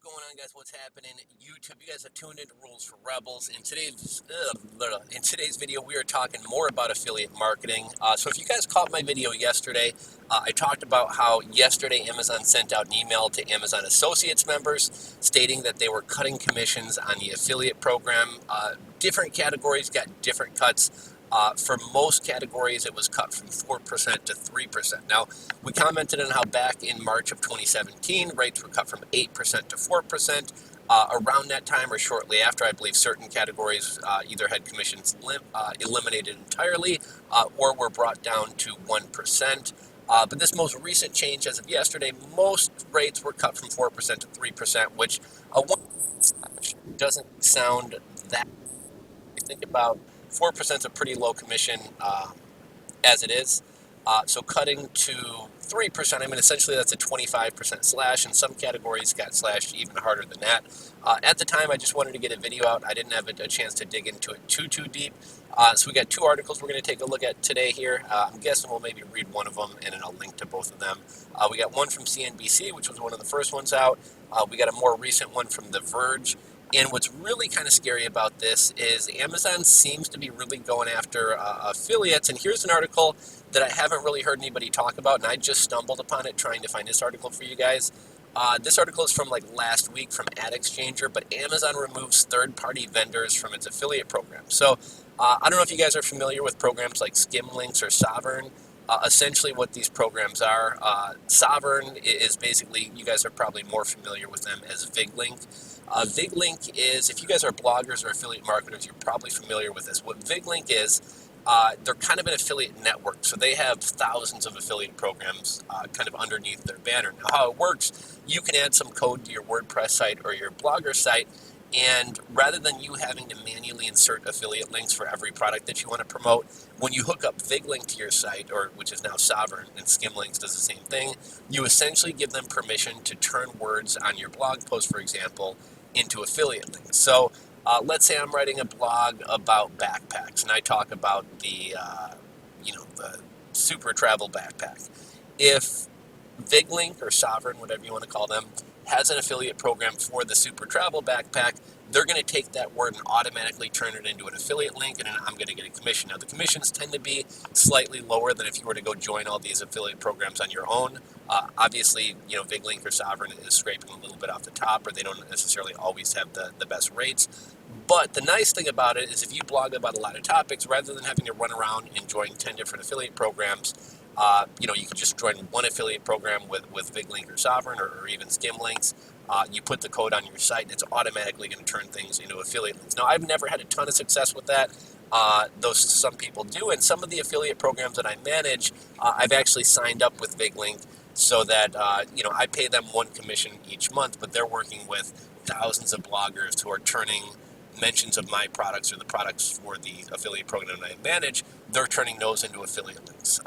What's going on, guys? What's happening? YouTube, you guys have tuned into Rules for Rebels. In today's video, we are talking more about affiliate marketing. So if you guys caught my video yesterday, I talked about how yesterday Amazon sent out an email to Amazon Associates members stating that they were cutting commissions on the affiliate program. Different categories got different cuts. For most categories, it was cut from 4% to 3%. Now, we commented on how back in March of 2017, rates were cut from 8% to 4%. Around that time or shortly after, I believe certain categories either had commissions eliminated entirely or were brought down to 1%. But this most recent change as of yesterday, most rates were cut from 4% to 3%, which doesn't sound that. You think about 4% is a pretty low commission as it is. So cutting to 3%, I mean, essentially that's a 25% slash, and some categories got slashed even harder than that. At the time, I just wanted to get a video out. I didn't have a chance to dig into it too deep. So we got two articles we're going to take a look at today here. I'm guessing we'll maybe read one of them, and then I'll link to both of them. We got one from CNBC, which was one of the first ones out. We got a more recent one from The Verge. And what's really kind of scary about this is Amazon seems to be really going after affiliates. And here's an article that I haven't really heard anybody talk about, and I just stumbled upon it trying to find this article for you guys. This article is from like last week from Ad Exchanger, but Amazon removes third-party vendors from its affiliate program. So I don't know if you guys are familiar with programs like Skimlinks or Sovereign. Essentially what these programs are, Sovereign is basically, you guys are probably more familiar with them as VigLink. VigLink is, if you guys are bloggers or affiliate marketers, you're probably familiar with this. What VigLink is, they're kind of an affiliate network. So they have thousands of affiliate programs kind of underneath their banner. Now how it works, you can add some code to your WordPress site or your Blogger site, and rather than you having to manually insert affiliate links for every product that you want to promote, when you hook up VigLink to your site, or which is now Sovereign, and Skimlinks does the same thing, you essentially give them permission to turn words on your blog post, for example, into affiliate links. So let's say I'm writing a blog about backpacks, and I talk about the super travel backpack. If VigLink or Sovereign, whatever you want to call them, has an affiliate program for the super travel backpack, they're going to take that word and automatically turn it into an affiliate link, and then I'm going to get a commission. Now, the commissions tend to be slightly lower than if you were to go join all these affiliate programs on your own. Obviously, VigLink or Sovereign is scraping a little bit off the top, or they don't necessarily always have the best rates. But the nice thing about it is if you blog about a lot of topics, rather than having to run around and join 10 different affiliate programs, you can just join one affiliate program with VigLink or Sovereign or even Skimlinks. You put the code on your site, and it's automatically going to turn things into affiliate links. Now, I've never had a ton of success with that, though some people do. And some of the affiliate programs that I manage, I've actually signed up with VigLink so that, I pay them one commission each month, but they're working with thousands of bloggers who are turning mentions of my products or the products for the affiliate program that I manage, they're turning those into affiliate links.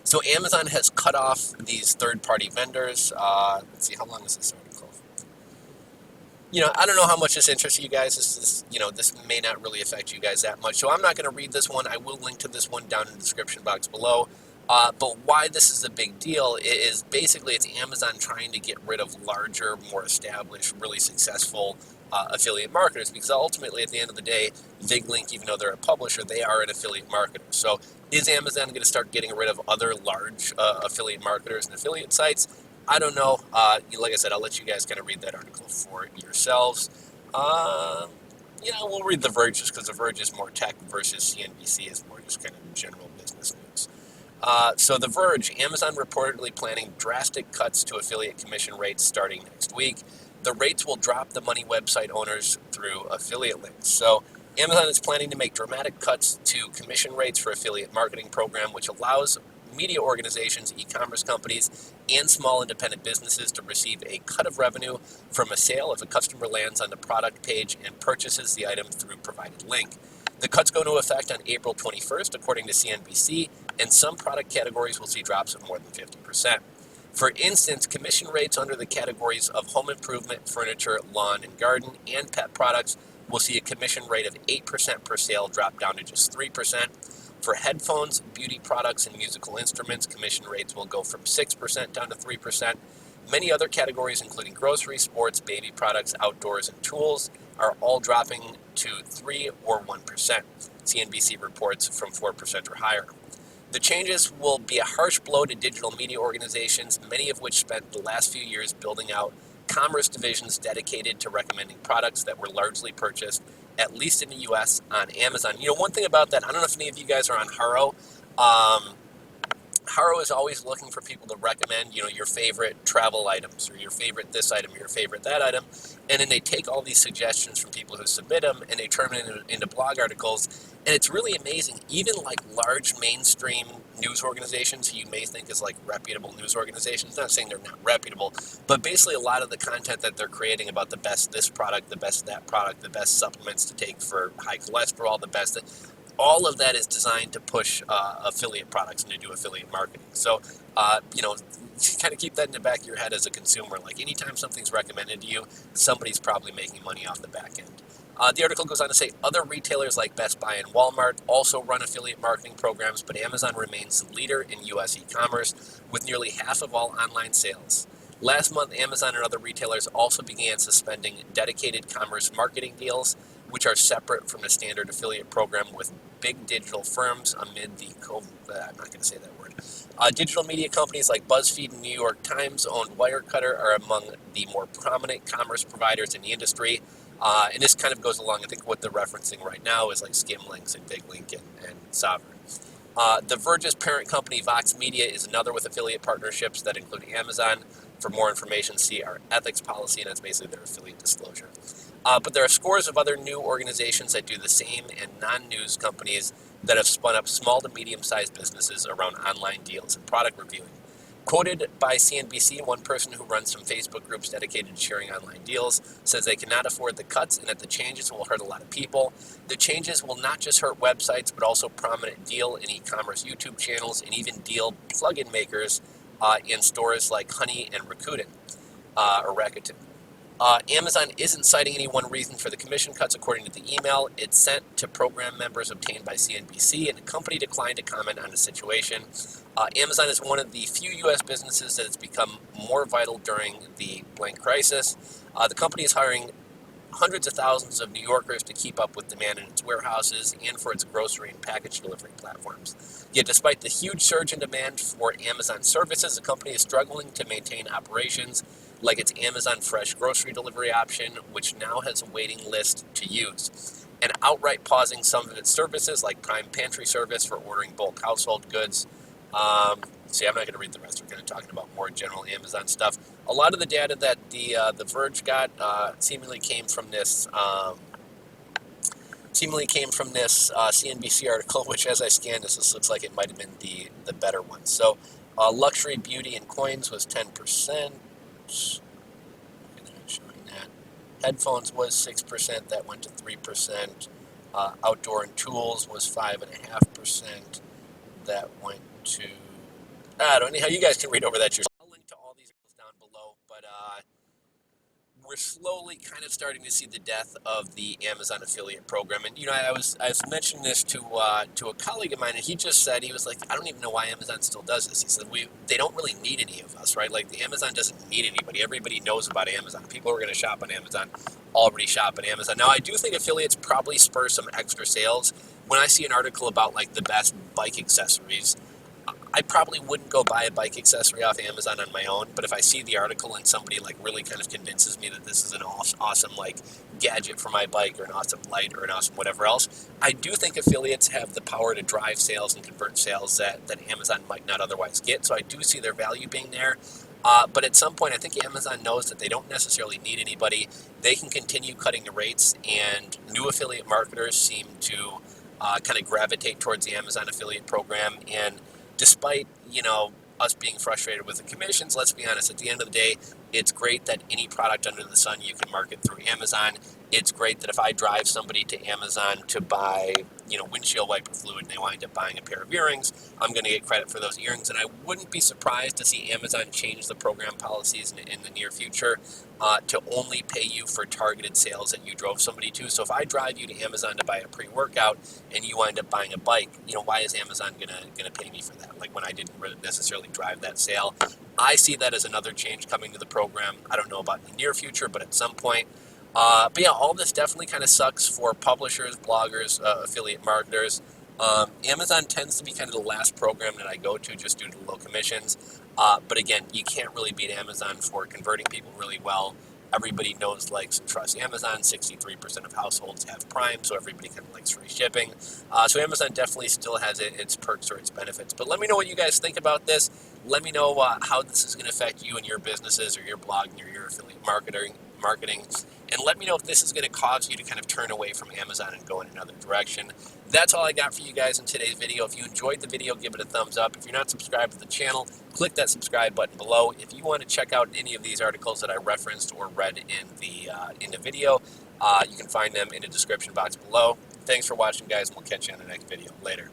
So Amazon has cut off these third-party vendors. Let's see, how long is this article? I don't know how much this interests you guys. This may not really affect you guys that much. So I'm not going to read this one. I will link to this one down in the description box below. But why this is a big deal is basically it's Amazon trying to get rid of larger, more established, really successful affiliate marketers, because ultimately at the end of the day, VigLink, even though they're a publisher, they are an affiliate marketer. So is Amazon going to start getting rid of other large affiliate marketers and affiliate sites? I don't know. Like I said, I'll let you guys kind of read that article for yourselves. We'll read The Verge just because The Verge is more tech versus CNBC is more just kind of general business news. So The Verge, Amazon reportedly planning drastic cuts to affiliate commission rates starting next week. The rates will drop the money website owners through affiliate links. So Amazon is planning to make dramatic cuts to commission rates for affiliate marketing program, which allows media organizations, e-commerce companies, and small independent businesses to receive a cut of revenue from a sale if a customer lands on the product page and purchases the item through provided link. The cuts go into effect on April 21st, according to CNBC, and some product categories will see drops of more than 50%. For instance, commission rates under the categories of home improvement, furniture, lawn and garden, and pet products will see a commission rate of 8% per sale drop down to just 3%. For headphones, beauty products, and musical instruments, commission rates will go from 6% down to 3%. Many other categories, including groceries, sports, baby products, outdoors, and tools, are all dropping to 3 or 1%. CNBC reports from 4% or higher. The changes will be a harsh blow to digital media organizations, many of which spent the last few years building out commerce divisions dedicated to recommending products that were largely purchased, at least in the US, on Amazon. One thing about that, I don't know if any of you guys are on Haro. Haro is always looking for people to recommend, your favorite travel items or your favorite this item, your favorite that item. And then they take all these suggestions from people who submit them and they turn them into blog articles. And it's really amazing. Even like large mainstream news organizations who you may think is like reputable news organizations, not saying they're not reputable, but basically a lot of the content that they're creating about the best this product, the best that product, the best supplements to take for high cholesterol, the best all of that is designed to push affiliate products and to do affiliate marketing. So, kind of keep that in the back of your head as a consumer. Like anytime something's recommended to you, somebody's probably making money off the back end. The article goes on to say other retailers like Best Buy and Walmart also run affiliate marketing programs, but Amazon remains the leader in U.S. e-commerce with nearly half of all online sales. Last month, Amazon and other retailers also began suspending dedicated commerce marketing deals, which are separate from the standard affiliate program with big digital firms amid the COVID. I'm not going to say that word. Digital media companies like BuzzFeed and New York Times-owned Wirecutter are among the more prominent commerce providers in the industry. And this kind of goes along, I think, what they're referencing right now is like Skimlinks and BigLink and Sovereign. The Verge's parent company, Vox Media, is another with affiliate partnerships that include Amazon. For more information, see our ethics policy, and that's basically their affiliate disclosure. But there are scores of other new organizations that do the same and non-news companies that have spun up small to medium-sized businesses around online deals and product reviewing. Quoted by CNBC, one person who runs some Facebook groups dedicated to sharing online deals says they cannot afford the cuts and that the changes will hurt a lot of people. The changes will not just hurt websites, but also prominent deal and e-commerce YouTube channels and even deal plugin makers in stores like Honey and Rakuten. Amazon isn't citing any one reason for the commission cuts, according to the email it sent to program members obtained by CNBC, and the company declined to comment on the situation. Amazon is one of the few U.S. businesses that has become more vital during the blank crisis. The company is hiring hundreds of thousands of New Yorkers to keep up with demand in its warehouses and for its grocery and package delivery platforms. Yet despite the huge surge in demand for Amazon services, the company is struggling to maintain operations like its Amazon Fresh grocery delivery option, which now has a waiting list to use, and outright pausing some of its services like Prime Pantry service for ordering bulk household goods. I'm not going to read the rest. We're going to talk about more general Amazon stuff. A lot of the data that the Verge got seemingly came from this CNBC article, which as I scan this looks like it might have been the better one. So luxury, beauty, and coins was 10%. Showing that. Headphones was 6%. That went to 3%. Outdoor and tools was 5.5%. That went to anyhow, you guys can read over that yourself. I'll link to all these down below, but we're slowly kind of starting to see the death of the Amazon affiliate program. And I was mentioning this to a colleague of mine, and he just said, he was like, I don't even know why Amazon still does this. He said they don't really need any of us, right? Like the Amazon doesn't need anybody. Everybody knows about Amazon. People who are going to shop on Amazon already shop on Amazon. Now I do think affiliates probably spur some extra sales. When I see an article about like the best bike accessories, I probably wouldn't go buy a bike accessory off Amazon on my own, but if I see the article and somebody like really kind of convinces me that this is an awesome like gadget for my bike or an awesome light or an awesome whatever else, I do think affiliates have the power to drive sales and convert sales that Amazon might not otherwise get. So I do see their value being there. But at some point, I think Amazon knows that they don't necessarily need anybody. They can continue cutting the rates, and new affiliate marketers seem to kind of gravitate towards the Amazon affiliate program. And despite, us being frustrated with the commissions, let's be honest, at the end of the day, it's great that any product under the sun you can market through Amazon. It's great that if I drive somebody to Amazon to buy, windshield wiper fluid and they wind up buying a pair of earrings, I'm going to get credit for those earrings. And I wouldn't be surprised to see Amazon change the program policies in the near future to only pay you for targeted sales that you drove somebody to. So if I drive you to Amazon to buy a pre-workout and you wind up buying a bike, why is Amazon gonna pay me for that? Like when I didn't really necessarily drive that sale. I see that as another change coming to the program. I don't know about in the near future, but at some point. But yeah, all this definitely kind of sucks for publishers, bloggers, affiliate marketers. Amazon tends to be kind of the last program that I go to just due to low commissions. But again, you can't really beat Amazon for converting people really well. Everybody knows, likes, and trusts Amazon. 63% of households have Prime, so everybody kind of likes free shipping. So Amazon definitely still has its perks or its benefits. But let me know what you guys think about this. Let me know how this is going to affect you and your businesses or your blogging or your affiliate marketing. And let me know if this is going to cause you to kind of turn away from Amazon and go in another direction. That's all I got for you guys in today's video. If you enjoyed the video, give it a thumbs up. If you're not subscribed to the channel, click that subscribe button below. If you want to check out any of these articles that I referenced or read in the video, you can find them in the description box below. Thanks for watching, guys, and we'll catch you in the next video. Later.